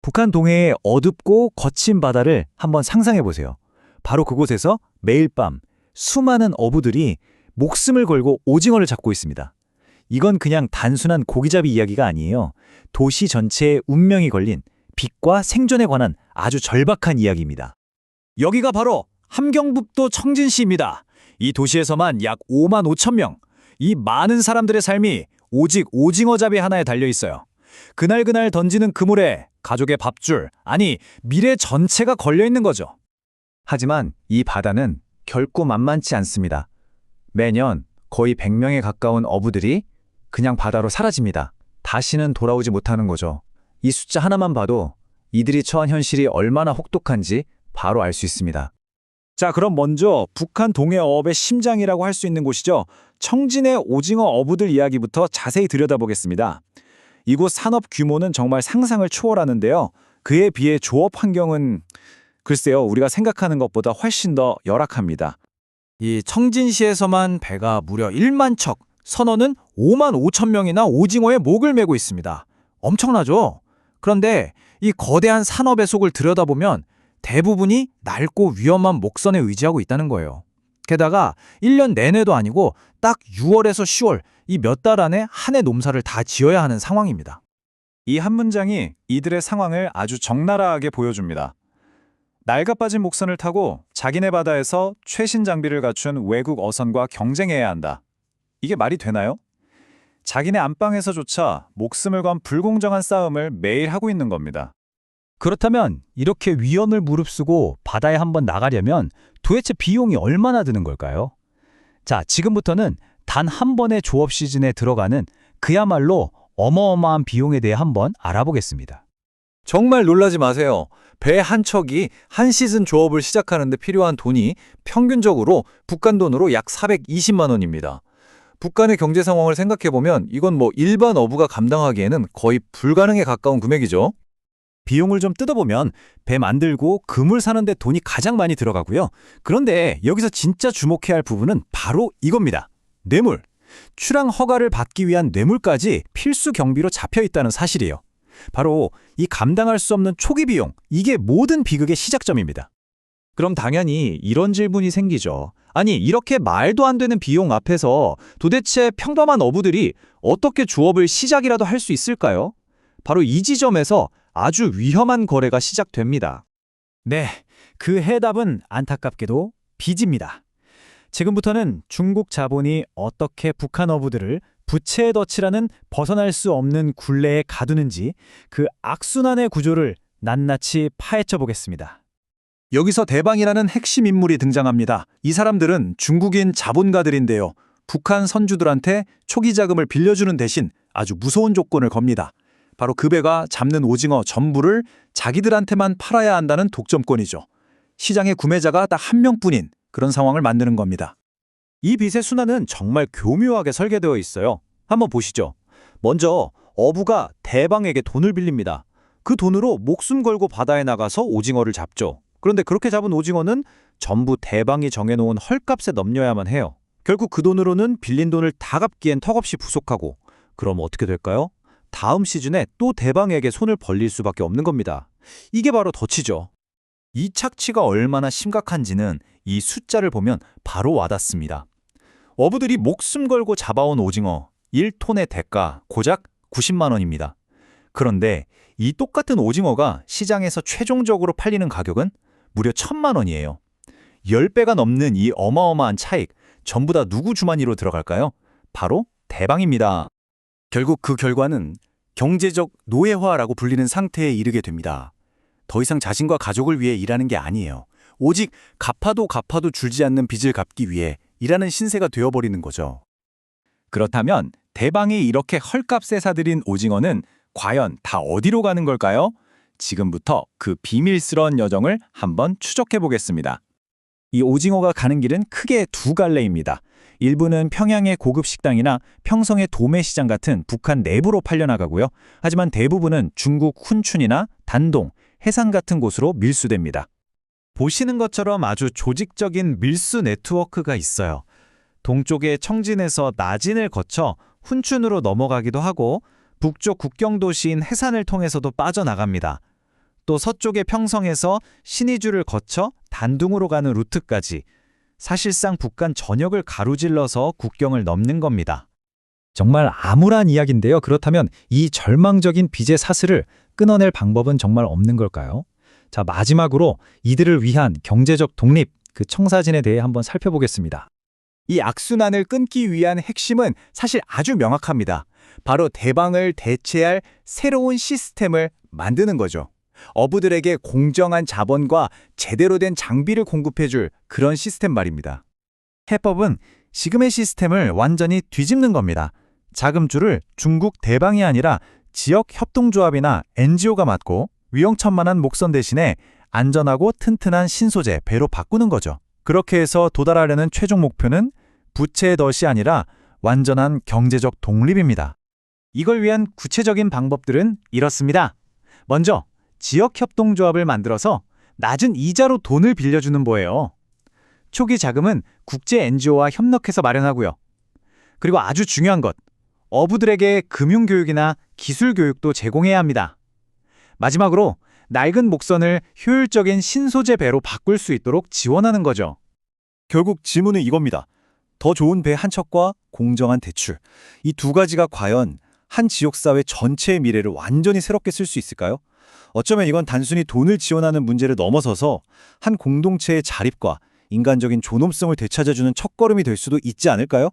북한 동해의 어둡고 거친 바다를 한번 상상해 보세요. 바로 그곳에서 매일 밤 수많은 어부들이 목숨을 걸고 오징어를 잡고 있습니다. 이건 그냥 단순한 고기잡이 이야기가 아니에요. 도시 전체의 운명이 걸린 빛과 생존에 관한 아주 절박한 이야기입니다. 여기가 바로 함경북도 청진시입니다. 이 도시에서만 약 5만 5천 명, 이 많은 사람들의 삶이 오직 오징어잡이 하나에 달려 있어요. 그날그날 던지는 그물에 가족의 밥줄, 아니 미래 전체가 걸려 있는 거죠. 하지만 이 바다는 결코 만만치 않습니다. 매년 거의 100명에 가까운 어부들이 그냥 바다로 사라집니다. 다시는 돌아오지 못하는 거죠. 이 숫자 하나만 봐도 이들이 처한 현실이 얼마나 혹독한지 바로 알 수 있습니다. 자, 그럼 먼저 북한 동해 어업의 심장이라고 할 수 있는 곳이죠. 청진의 오징어 어부들 이야기부터 자세히 들여다보겠습니다. 이곳 산업 규모는 정말 상상을 초월하는데요. 그에 비해 조업 환경은 글쎄요, 우리가 생각하는 것보다 훨씬 더 열악합니다. 이 청진시에서만 배가 무려 1만 척, 선원은 5만 5천 명이나 오징어에 목을 메고 있습니다. 엄청나죠? 그런데 이 거대한 산업의 속을 들여다보면 대부분이 낡고 위험한 목선에 의지하고 있다는 거예요. 게다가 1년 내내도 아니고 딱 6월에서 10월 이 몇 달 안에 한 해 농사를 다 지어야 하는 상황입니다. 이 한 문장이 이들의 상황을 아주 적나라하게 보여줍니다. 낡아 빠진 목선을 타고 자기네 바다에서 최신 장비를 갖춘 외국 어선과 경쟁해야 한다. 이게 말이 되나요? 자기네 안방에서조차 목숨을 건 불공정한 싸움을 매일 하고 있는 겁니다. 그렇다면 이렇게 위험을 무릅쓰고 바다에 한번 나가려면 도대체 비용이 얼마나 드는 걸까요? 자, 지금부터는 단 한 번의 조업 시즌에 들어가는 그야말로 어마어마한 비용에 대해 한번 알아보겠습니다. 정말 놀라지 마세요. 배 한 척이 한 시즌 조업을 시작하는데 필요한 돈이 평균적으로 북한 돈으로 약 420만 원입니다. 북한의 경제 상황을 생각해보면 이건 일반 어부가 감당하기에는 거의 불가능에 가까운 금액이죠. 비용을 좀 뜯어보면 배 만들고 그물 사는데 돈이 가장 많이 들어가고요. 그런데 여기서 진짜 주목해야 할 부분은 바로 이겁니다. 뇌물. 출항 허가를 받기 위한 뇌물까지 필수 경비로 잡혀 있다는 사실이에요. 바로 이 감당할 수 없는 초기 비용, 이게 모든 비극의 시작점입니다. 그럼 당연히 이런 질문이 생기죠. 아니, 이렇게 말도 안 되는 비용 앞에서 도대체 평범한 어부들이 어떻게 조업을 시작이라도 할 수 있을까요? 바로 이 지점에서 아주 위험한 거래가 시작됩니다. 네, 그 해답은 안타깝게도 빚입니다. 지금부터는 중국 자본이 어떻게 북한 어부들을 부채의 덫이라는 벗어날 수 없는 굴레에 가두는지 그 악순환의 구조를 낱낱이 파헤쳐 보겠습니다. 여기서 대방이라는 핵심 인물이 등장합니다. 이 사람들은 중국인 자본가들인데요. 북한 선주들한테 초기 자금을 빌려주는 대신 아주 무서운 조건을 겁니다. 바로 그 배가 잡는 오징어 전부를 자기들한테만 팔아야 한다는 독점권이죠. 시장의 구매자가 딱 한 명뿐인 그런 상황을 만드는 겁니다. 이 빚의 순환은 정말 교묘하게 설계되어 있어요. 한번 보시죠. 먼저 어부가 대방에게 돈을 빌립니다. 그 돈으로 목숨 걸고 바다에 나가서 오징어를 잡죠. 그런데 그렇게 잡은 오징어는 전부 대방이 정해놓은 헐값에 넘겨야만 해요. 결국 그 돈으로는 빌린 돈을 다 갚기엔 턱없이 부족하고, 그럼 어떻게 될까요? 다음 시즌에 또 대방에게 손을 벌릴 수밖에 없는 겁니다. 이게 바로 덫이죠. 이 착취가 얼마나 심각한지는 이 숫자를 보면 바로 와닿습니다. 어부들이 목숨 걸고 잡아온 오징어 1톤의 대가 고작 90만 원입니다. 그런데 이 똑같은 오징어가 시장에서 최종적으로 팔리는 가격은 무려 1,000만 원이에요. 10배가 넘는 이 어마어마한 차익, 전부 다 누구 주머니로 들어갈까요? 바로 대방입니다. 결국 그 결과는 경제적 노예화라고 불리는 상태에 이르게 됩니다. 더 이상 자신과 가족을 위해 일하는 게 아니에요. 오직 갚아도 줄지 않는 빚을 갚기 위해 일하는 신세가 되어버리는 거죠. 그렇다면 대방이 이렇게 헐값에 사들인 오징어는 과연 다 어디로 가는 걸까요? 지금부터 그 비밀스러운 여정을 한번 추적해 보겠습니다. 이 오징어가 가는 길은 크게 두 갈래입니다. 일부는 평양의 고급 식당이나 평성의 도매시장 같은 북한 내부로 팔려나가고요. 하지만 대부분은 중국 훈춘이나 단동, 해상 같은 곳으로 밀수됩니다. 보시는 것처럼 아주 조직적인 밀수 네트워크가 있어요. 동쪽의 청진에서 나진을 거쳐 훈춘으로 넘어가기도 하고 북쪽 국경 도시인 해산을 통해서도 빠져나갑니다. 또 서쪽의 평성에서 신의주를 거쳐 단둥으로 가는 루트까지 사실상 북한 전역을 가로질러서 국경을 넘는 겁니다. 정말 암울한 이야기인데요. 그렇다면 이 절망적인 빚의 사슬을 끊어낼 방법은 정말 없는 걸까요? 자, 마지막으로 이들을 위한 경제적 독립, 그 청사진에 대해 한번 살펴보겠습니다. 이 악순환을 끊기 위한 핵심은 사실 아주 명확합니다. 바로 대방을 대체할 새로운 시스템을 만드는 거죠. 어부들에게 공정한 자본과 제대로 된 장비를 공급해줄 그런 시스템 말입니다. 해법은 지금의 시스템을 완전히 뒤집는 겁니다. 자금줄을 중국 대방이 아니라 지역 협동조합이나 NGO가 맡고 위험천만한 목선 대신에 안전하고 튼튼한 신소재, 배로 바꾸는 거죠. 그렇게 해서 도달하려는 최종 목표는 부채의 덫이 아니라 완전한 경제적 독립입니다. 이걸 위한 구체적인 방법들은 이렇습니다. 먼저 지역 협동조합을 만들어서 낮은 이자로 돈을 빌려주는 거예요. 초기 자금은 국제 NGO와 협력해서 마련하고요. 그리고 아주 중요한 것, 어부들에게 금융교육이나 기술교육도 제공해야 합니다. 마지막으로 낡은 목선을 효율적인 신소재 배로 바꿀 수 있도록 지원하는 거죠. 결국 질문은 이겁니다. 더 좋은 배 한 척과 공정한 대출. 이 두 가지가 과연 한 지역사회 전체의 미래를 완전히 새롭게 쓸 수 있을까요? 어쩌면 이건 단순히 돈을 지원하는 문제를 넘어서서 한 공동체의 자립과 인간적인 존엄성을 되찾아주는 첫걸음이 될 수도 있지 않을까요?